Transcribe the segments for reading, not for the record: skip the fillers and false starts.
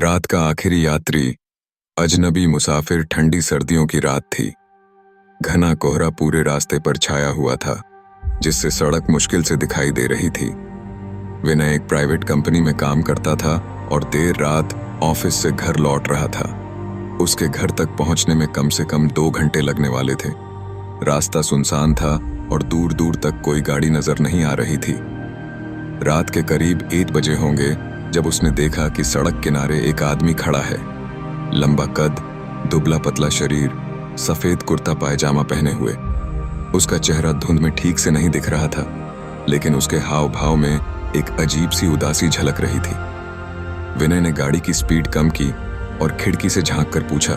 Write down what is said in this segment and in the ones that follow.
रात का आखिरी यात्री, अजनबी मुसाफिर। ठंडी सर्दियों की रात थी। घना कोहरा पूरे रास्ते पर छाया हुआ था, जिससे सड़क मुश्किल से दिखाई दे रही थी। विनय एक प्राइवेट कंपनी में काम करता था और देर रात ऑफिस से घर लौट रहा था। उसके घर तक पहुंचने में कम से कम 2 घंटे लगने वाले थे। रास्ता सुनसान था और दूर दूर तक कोई गाड़ी नजर नहीं आ रही थी। रात के करीब 1 बजे होंगे जब उसने देखा कि सड़क किनारे एक आदमी खड़ा है। लंबा कद, दुबला पतला शरीर, सफेद कुर्ता पायजामा पहने हुए। उसका चेहरा धुंध में ठीक से नहीं दिख रहा था, लेकिन उसके हाव भाव में एक अजीब सी उदासी झलक रही थी। विनय ने गाड़ी की स्पीड कम की और खिड़की से झांक कर पूछा,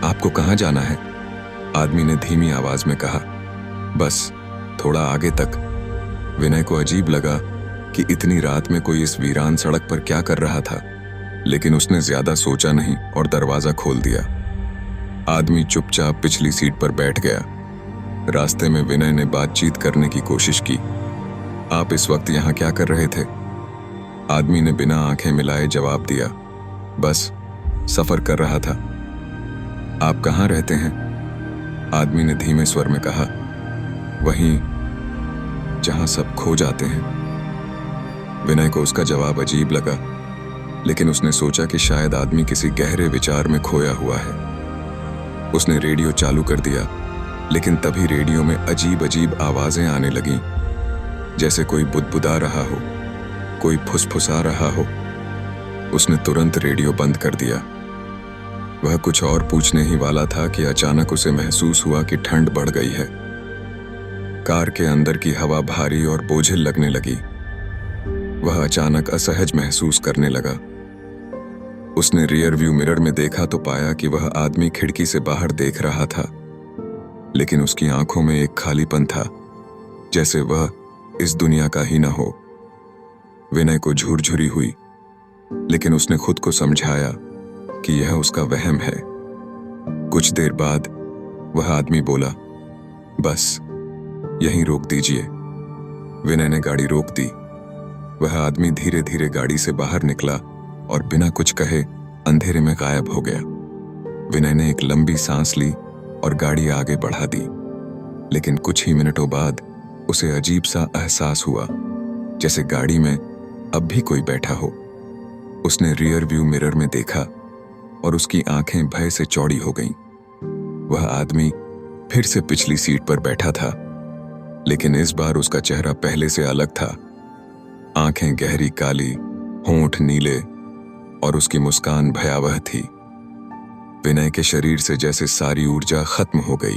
आपको कहाँ जाना है? आदमी ने धीमी आवाज में कहा, बस थोड़ा आगे तक। विनय को अजीब लगा कि इतनी रात में कोई इस वीरान सड़क पर क्या कर रहा था, लेकिन उसने ज्यादा सोचा नहीं और दरवाजा खोल दिया। आदमी चुपचाप पिछली सीट पर बैठ गया। रास्ते में विनय ने बातचीत करने की कोशिश की। आप इस वक्त यहाँ क्या कर रहे थे? आदमी ने बिना आंखें मिलाए जवाब दिया, बस सफर कर रहा था। आप कहाँ रहते हैं? आदमी ने धीमे स्वर में कहा, वहीं जहां सब खो जाते हैं। विनय को उसका जवाब अजीब लगा, लेकिन उसने सोचा कि शायद आदमी किसी गहरे विचार में खोया हुआ है। उसने रेडियो चालू कर दिया, लेकिन तभी रेडियो में अजीब अजीब आवाजें आने लगीं, जैसे कोई बुदबुदा रहा हो, कोई फुसफुसा रहा हो। उसने तुरंत रेडियो बंद कर दिया। वह कुछ और पूछने ही वाला था कि अचानक उसे महसूस हुआ कि ठंड बढ़ गई है। कार के अंदर की हवा भारी और बोझिल लगने लगी। वह अचानक असहज महसूस करने लगा। उसने रियर व्यू मिरर में देखा तो पाया कि वह आदमी खिड़की से बाहर देख रहा था, लेकिन उसकी आंखों में एक खालीपन था, जैसे वह इस दुनिया का ही न हो। विनय को झुरझुरी हुई, लेकिन उसने खुद को समझाया कि यह उसका वहम है। कुछ देर बाद वह आदमी बोला, बस यहीं रोक दीजिए। विनय ने गाड़ी रोक दी। वह आदमी धीरे धीरे गाड़ी से बाहर निकला और बिना कुछ कहे अंधेरे में गायब हो गया। विनय ने एक लंबी सांस ली और गाड़ी आगे बढ़ा दी, लेकिन कुछ ही मिनटों बाद उसे अजीब सा एहसास हुआ, जैसे गाड़ी में अब भी कोई बैठा हो। उसने रियर व्यू मिरर में देखा और उसकी आंखें भय से चौड़ी हो गईं। वह आदमी फिर से पिछली सीट पर बैठा था, लेकिन इस बार उसका चेहरा पहले से अलग था। आंखें गहरी काली, होंठ नीले और उसकी मुस्कान भयावह थी। विनय के शरीर से जैसे सारी ऊर्जा खत्म हो गई।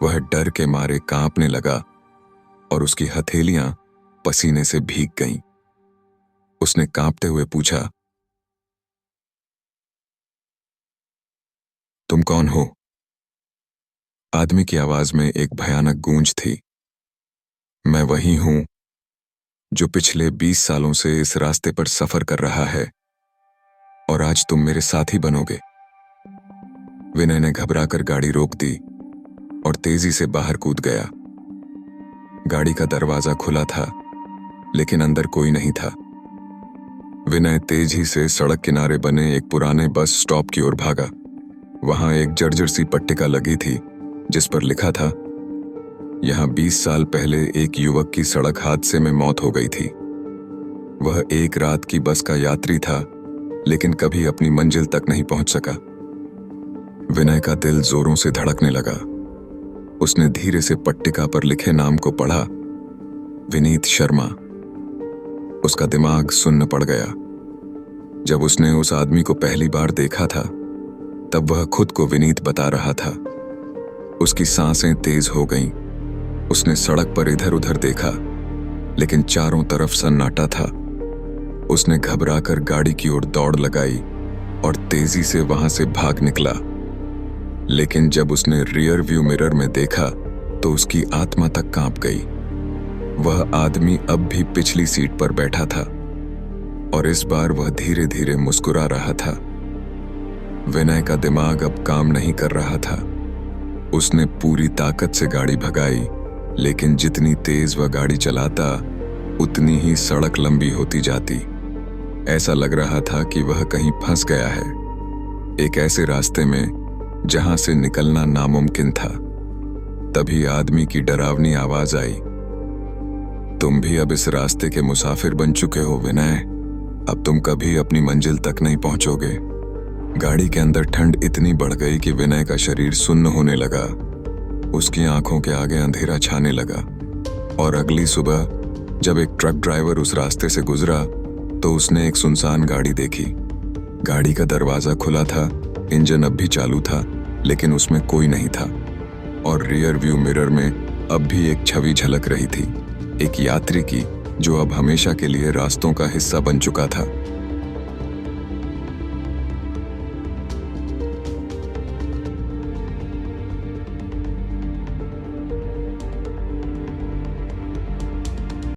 वह डर के मारे कांपने लगा और उसकी हथेलियां पसीने से भीग गईं। उसने कांपते हुए पूछा, तुम कौन हो? आदमी की आवाज में एक भयानक गूंज थी, मैं वही हूं जो पिछले 20 सालों से इस रास्ते पर सफर कर रहा है, और आज तुम मेरे साथी बनोगे। विनय ने घबराकर गाड़ी रोक दी और तेजी से बाहर कूद गया। गाड़ी का दरवाजा खुला था, लेकिन अंदर कोई नहीं था। विनय तेजी से सड़क किनारे बने एक पुराने बस स्टॉप की ओर भागा। वहां एक जर्जर सी पट्टिका लगी थी, जिस पर लिखा था, यहां 20 साल पहले एक युवक की सड़क हादसे में मौत हो गई थी। वह एक रात की बस का यात्री था, लेकिन कभी अपनी मंजिल तक नहीं पहुंच सका। विनय का दिल जोरों से धड़कने लगा। उसने धीरे से पट्टिका पर लिखे नाम को पढ़ा, विनीत शर्मा। उसका दिमाग सुन्न पड़ गया। जब उसने उस आदमी को पहली बार देखा था, तब वह खुद को विनीत बता रहा था। उसकी सांसें तेज हो गईं। उसने सड़क पर इधर उधर देखा, लेकिन चारों तरफ सन्नाटा था। उसने घबराकर गाड़ी की ओर दौड़ लगाई और तेजी से वहां से भाग निकला। लेकिन जब उसने रियर व्यू मिरर में देखा तो उसकी आत्मा तक कांप गई। वह आदमी अब भी पिछली सीट पर बैठा था और इस बार वह धीरे धीरे मुस्कुरा रहा था। विनय का दिमाग अब काम नहीं कर रहा था। उसने पूरी ताकत से गाड़ी भगाई, लेकिन जितनी तेज वह गाड़ी चलाता, उतनी ही सड़क लंबी होती जाती। ऐसा लग रहा था कि वह कहीं फंस गया है, एक ऐसे रास्ते में जहां से निकलना नामुमकिन था। तभी आदमी की डरावनी आवाज आई, तुम भी अब इस रास्ते के मुसाफिर बन चुके हो विनय। अब तुम कभी अपनी मंजिल तक नहीं पहुंचोगे। गाड़ी के अंदर ठंड इतनी बढ़ गई कि विनय का शरीर सुन्न होने लगा। उसकी आंखों के आगे अंधेरा छाने लगा। और अगली सुबह जब एक ट्रक ड्राइवर उस रास्ते से गुजरा तो उसने एक सुनसान गाड़ी देखी। गाड़ी का दरवाजा खुला था, इंजन अब भी चालू था, लेकिन उसमें कोई नहीं था। और रियर व्यू मिरर में अब भी एक छवि झलक रही थी, एक यात्री की जो अब हमेशा के लिए रास्तों का हिस्सा बन चुका था।